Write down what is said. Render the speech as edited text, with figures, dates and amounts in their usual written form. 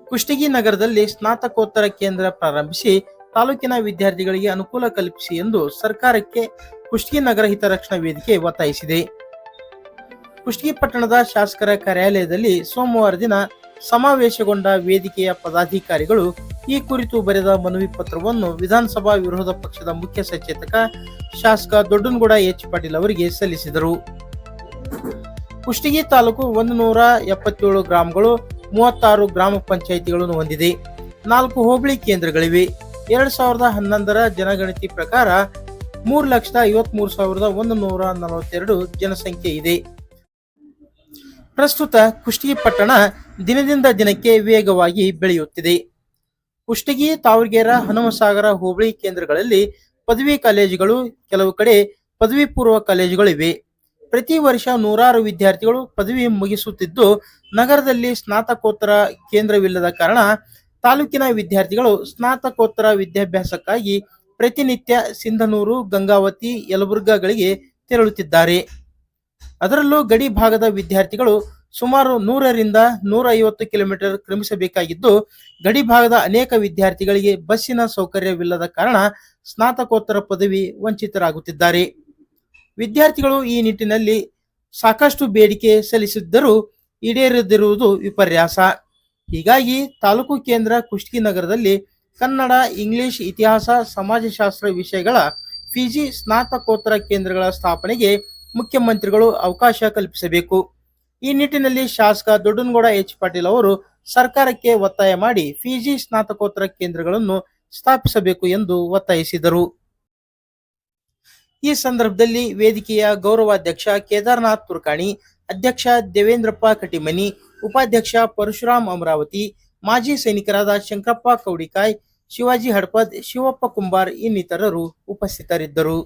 ಕುಷ್ಟಗಿ ನಗರದಲ್ಲಿ ಸ್ನಾತಕೋತ್ತರ ಕೇಂದ್ರ ಪ್ರಾರಂಭಿಸಿ ತಾಲೂಕಿನ ವಿದ್ಯಾರ್ಥಿಗಳಿಗೆ ಅನುಕೂಲ ಕಲ್ಪಿಸಿ ಎಂದು ಸರ್ಕಾರಕ್ಕೆ ಕುಷ್ಟಗಿ ನಗರ ಹಿತರಕ್ಷಣಾ ವೇದಿಕೆ ಒತ್ತಾಯಿಸಿದೆ. ಕುಷ್ಟಗಿ ಪಟ್ಟಣದ ಶಾಸಕರ ಕಾರ್ಯಾಲಯದಲ್ಲಿ ಸೋಮವಾರ ದಿನ ಸಮಾವೇಶಗೊಂಡ ವೇದಿಕೆಯ ಪದಾಧಿಕಾರಿಗಳು ಈ ಕುರಿತು ಬರೆದ ಮನವಿ ಪತ್ರವನ್ನು ವಿಧಾನಸಭಾ ವಿರೋಧ ಪಕ್ಷದ ಮುಖ್ಯ ಸಚೇತಕ ಶಾಸಕ ದೊಡ್ಡನಗೌಡ ಎಚ್ ಪಾಟೀಲ್ ಅವರಿಗೆ ಸಲ್ಲಿಸಿದರು. ಕುಷ್ಟಗಿ ತಾಲೂಕು 177 ಗ್ರಾಮಗಳು, 36 ಗ್ರಾಮ ಪಂಚಾಯಿತಿಗಳನ್ನು ಹೊಂದಿದೆ. 4 ಹೋಬಳಿ ಕೇಂದ್ರಗಳಿವೆ. 2011ರ ಜನಗಣತಿ ಪ್ರಕಾರ 3,53,142 ಜನಸಂಖ್ಯೆ ಇದೆ. ಪ್ರಸ್ತುತ ಕುಷ್ಟಗಿ ಪಟ್ಟಣ ದಿನದಿಂದ ದಿನಕ್ಕೆ ವೇಗವಾಗಿ ಬೆಳೆಯುತ್ತಿದೆ. ಕುಷ್ಟಗಿ, ತಾವರಗೆರೆ, ಹನುಮಸಾಗರ ಹೋಬಳಿ ಕೇಂದ್ರಗಳಲ್ಲಿ ಪದವಿ ಕಾಲೇಜುಗಳು, ಕೆಲವು ಕಡೆ ಪದವಿ ಪೂರ್ವ ಕಾಲೇಜುಗಳಿವೆ. ಪ್ರತಿ ವರ್ಷ ನೂರಾರು ವಿದ್ಯಾರ್ಥಿಗಳು ಪದವಿ ಮುಗಿಸುತ್ತಿದ್ದು, ನಗರದಲ್ಲಿ ಸ್ನಾತಕೋತ್ತರ ಕೇಂದ್ರವಿಲ್ಲದ ಕಾರಣ ತಾಲೂಕಿನ ವಿದ್ಯಾರ್ಥಿಗಳು ಸ್ನಾತಕೋತ್ತರ ವಿದ್ಯಾಭ್ಯಾಸಕ್ಕಾಗಿ ಪ್ರತಿನಿತ್ಯ ಸಿಂಧನೂರು, ಗಂಗಾವತಿ, ಯಲಬುರ್ಗಾಗಳಿಗೆ ತೆರಳುತ್ತಿದ್ದಾರೆ. ಅದರಲ್ಲೂ ಗಡಿ ಭಾಗದ ವಿದ್ಯಾರ್ಥಿಗಳು ಸುಮಾರು 100ರಿಂದ 150 ಕಿಲೋಮೀಟರ್ ಕ್ರಮಿಸಬೇಕಾಗಿದ್ದು, ಗಡಿ ಭಾಗದ ಅನೇಕ ವಿದ್ಯಾರ್ಥಿಗಳಿಗೆ ಬಸ್ಸಿನ ಸೌಕರ್ಯವಿಲ್ಲದ ಕಾರಣ ಸ್ನಾತಕೋತ್ತರ ಪದವಿ ವಂಚಿತರಾಗುತ್ತಿದ್ದಾರೆ. ವಿದ್ಯಾರ್ಥಿಗಳು ಈ ನಿಟ್ಟಿನಲ್ಲಿ ಸಾಕಷ್ಟು ಬೇಡಿಕೆ ಸಲ್ಲಿಸಿದ್ದರೂ ಈಡೇರದಿರುವುದು ವಿಪರ್ಯಾಸ. ಹೀಗಾಗಿ ತಾಲೂಕು ಕೇಂದ್ರ ಕುಷ್ಟಗಿ ನಗರದಲ್ಲಿ ಕನ್ನಡ, ಇಂಗ್ಲಿಷ್, ಇತಿಹಾಸ, ಸಮಾಜಶಾಸ್ತ್ರ ವಿಷಯಗಳ ಪಿಜಿ ಸ್ನಾತಕೋತ್ತರ ಕೇಂದ್ರಗಳ ಸ್ಥಾಪನೆಗೆ ಮುಖ್ಯಮಂತ್ರಿಗಳು ಅವಕಾಶ ಕಲ್ಪಿಸಬೇಕು. ಈ ನಿಟ್ಟಿನಲ್ಲಿ ಶಾಸಕ ದೊಡ್ಡನಗೌಡ ಎಚ್ ಪಾಟೀಲ್ ಅವರು ಸರ್ಕಾರಕ್ಕೆ ಒತ್ತಾಯ ಮಾಡಿ ಪಿಜಿ ಸ್ನಾತಕೋತ್ತರ ಕೇಂದ್ರಗಳನ್ನು ಸ್ಥಾಪಿಸಬೇಕು ಎಂದು ಒತ್ತಾಯಿಸಿದರು. ಈ ಸಂದರ್ಭದಲ್ಲಿ ವೇದಿಕೆಯ ಗೌರವಾಧ್ಯಕ್ಷ ಕೇದಾರನಾಥ್ ತುರ್ಕಾಣಿ, ಅಧ್ಯಕ್ಷ ದೇವೇಂದ್ರಪ್ಪ ಕಟಿಮನಿ, ಉಪಾಧ್ಯಕ್ಷ ಪರಶುರಾಮ್ ಅಮರಾವತಿ, ಮಾಜಿ ಸೈನಿಕರಾದ ಶಂಕರಪ್ಪ ಕೌಡಿಕಾಯ್, ಶಿವಾಜಿ ಹಡಪದ್, ಶಿವಪ್ಪ ಕುಂಬಾರ್ ಇನ್ನಿತರರು ಉಪಸ್ಥಿತರಿದ್ದರು.